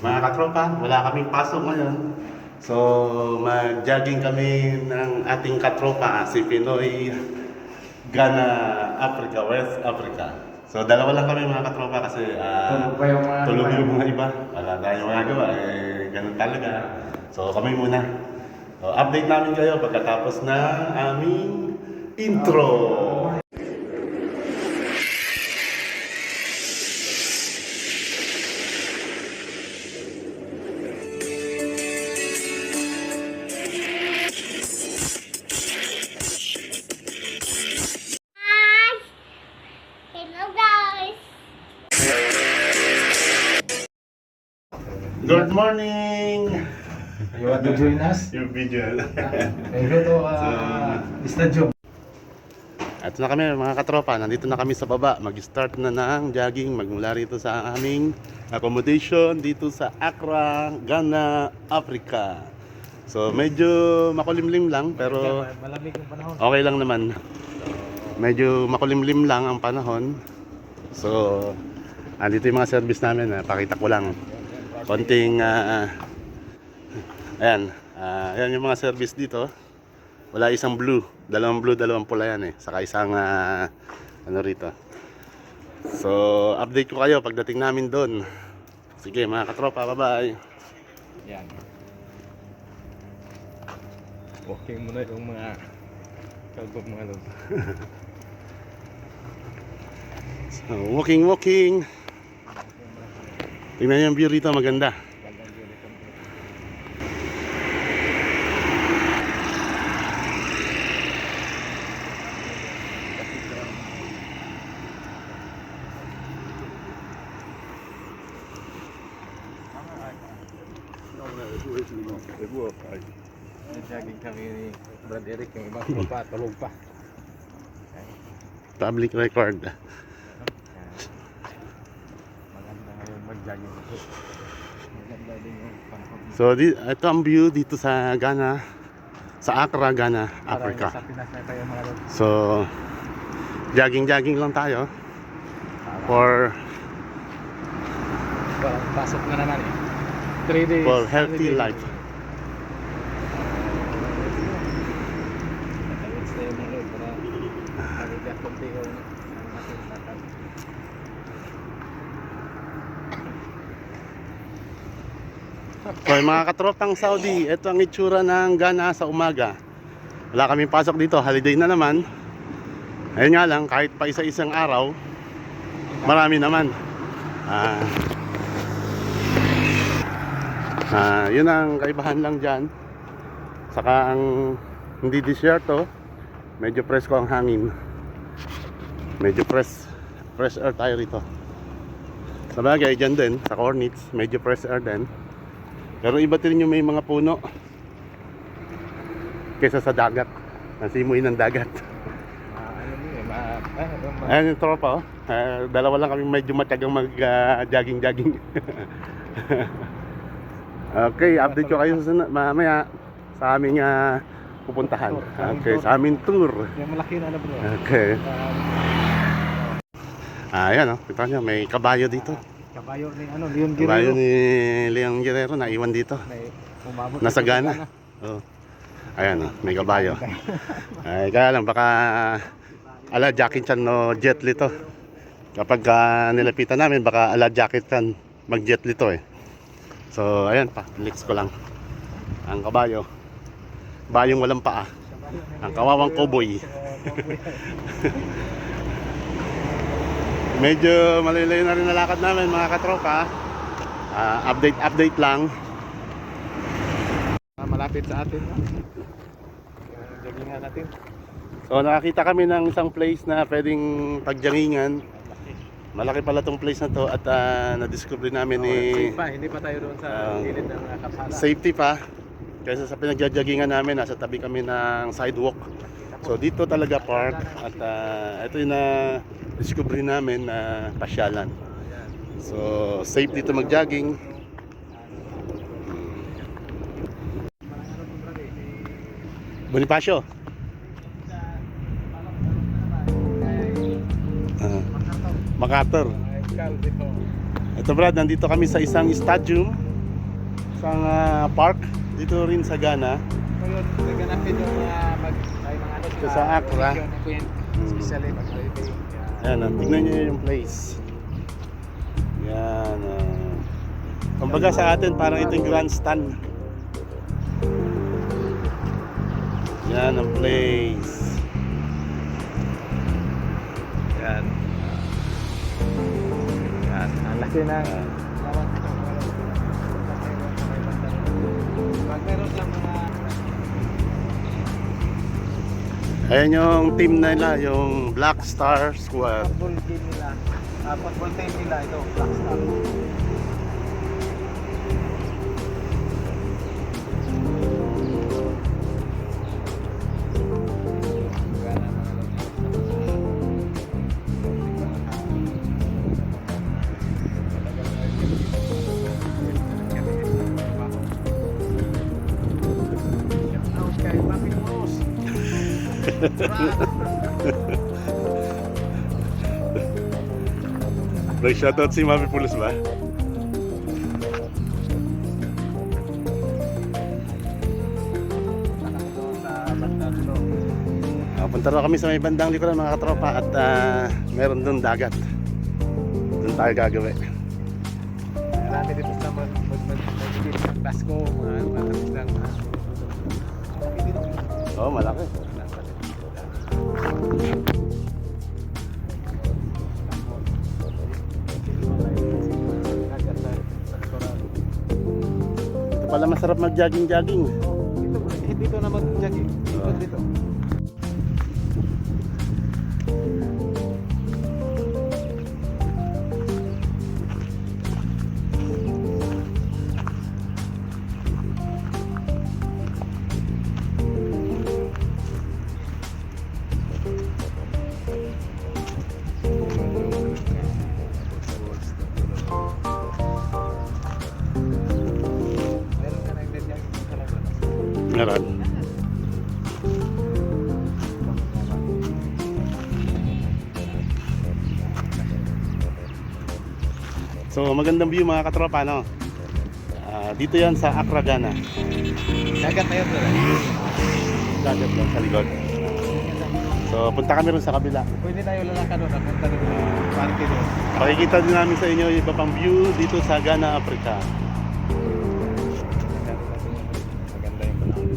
Mga katropa, wala kaming pasok ngayon. So, mag-jogging kami ng ating katropa, si Pinoy Ghana, Africa, West Africa. So, dalawa lang kami mga katropa kasi Tulog pa yung mga tulog iba. yung mga iba. Wala tayong magagawa, ganun talaga. So, kami muna. So, update namin kayo pagkatapos ng aming intro. Hi! Hello guys! Good morning! You want to join us? Yung video. I go to stadium. At na kami mga katropa, nandito na kami sa baba. Mag-start na ng jogging magmula rito sa aming accommodation dito sa Accra, Ghana, Africa. So medyo makulimlim lang pero Malamig yung panahon. okay lang naman. Medyo makulimlim lang ang panahon. So andito yung mga service namin, pakita ko lang. Konting ayan, ayan yung mga service dito. Wala isang blue, dalawang pula yan saka isang ano rito. So update ko kayo pagdating namin doon. Sige mga katropa, bye-bye. Yan. Walking muna yung mga kalbog mga loob. So, walking. Tingnan yung view rito, maganda. Jogging kami ni Brad Eric, yung ibang tropa, tulog pa. Public record. Maganda ngayon mag-jogging. Maganda din yung panahon. So ito ang view dito sa Ghana, sa Accra, Ghana, Africa. Sa Pinas na tayo mga loob. So jogging lang tayo for Parang pasok na naman 3 days. for healthy life. Stay mga loob para magiging konti yung ating lakad. So mga katropang Saudi, ito ang itsura ng Ghana sa umaga. Wala kaming pasok dito, holiday na naman. Ayun nga lang, kahit pa isa-isang araw, marami naman. Yun ang kaibahan lang dyan. Saka ang hindi disyerto, medyo presko ang hangin. Medyo fresh air tayo rito. Sabagay dyan din, sa Cornets, medyo fresh air din. Pero iba din yung may mga puno kaysa sa dagat. Nasimoy ng dagat. Ayan yung tropa dalawa lang kami medyo matyagang mag-jogging. Okay, update ko kayo sa mamaya sa aming pupuntahan. Okay, sa aming tour. Yung malaki na bro. Okay. Ayan kita nyo, may kabayo dito. Kabayo ni Leon Guerrero. Kabayo ni Leon Guerrero na iwan dito. May umabot Nasa Ghana. Oh. Ayan may kabayo. Ay, kaya lang baka ala Jackie Chan no Jet Li to. Kapag nilapitan namin baka ala Jackie Chan mag Jet Li to So ayan pa, links ko lang. Ang kabayo. Bayong walang paa. Ang kawawang cowboy. Medyo malilayo na rin nalakad namin mga katropa. Update lang. Malapit sa atin. Joggingan natin. So nakakita kami ng isang place na pwedeng pagjangingan. Malaki pala tong place na to at na-discover namin Safe pa, hindi pa tayo doon sa gilid ng kalsada. safety pa. Kaysa sa pinagjajagingan namin, nasa tabi kami ng sidewalk. So dito talaga park at ito yung na-discover namin na pasyalan. So safe dito mag-jogging. Bonifacio. MacArthur. Ito Brad, nandito kami sa isang stadium isang park dito rin sa Ghana. So yun, gaganapin yung mga ano Ito sa Accra. Especially pag holiday. Ayan, tignan nyo yung place. Yan. Kumbaga sa atin, parang ito yung grandstand. Yan ang place. Yan. Yan. Ang laki ng Yan. lawak nito. Pag meron lang mga Ayan yung team nila, yung Black Star Squad. football game nila, football team nila, ito, Black Star. Nag-shoutout si Mami Pulos ba? Punta raw kami sa may bandang likuran mga katropa at meron doon dagat. Doon tayo gagawin. Marami dito sa Pasko, mga islang Oo, malaki. Ito pala masarap mag-jogging-jogging. Dito na mag-jogging. Dito. Meron ka nag-jogging sa labas. Meron. So magandang view mga katropa, no? Dito yan sa Accra, Ghana. Dagat na yun, bro. Dagat lang sa likod. So punta kami rin sa kabila. Pwede tayo lalakad doon, punta doon yung party doon. Pakikita din namin sa inyo yung iba pang view dito sa Ghana, Africa. Maganda yung panahon.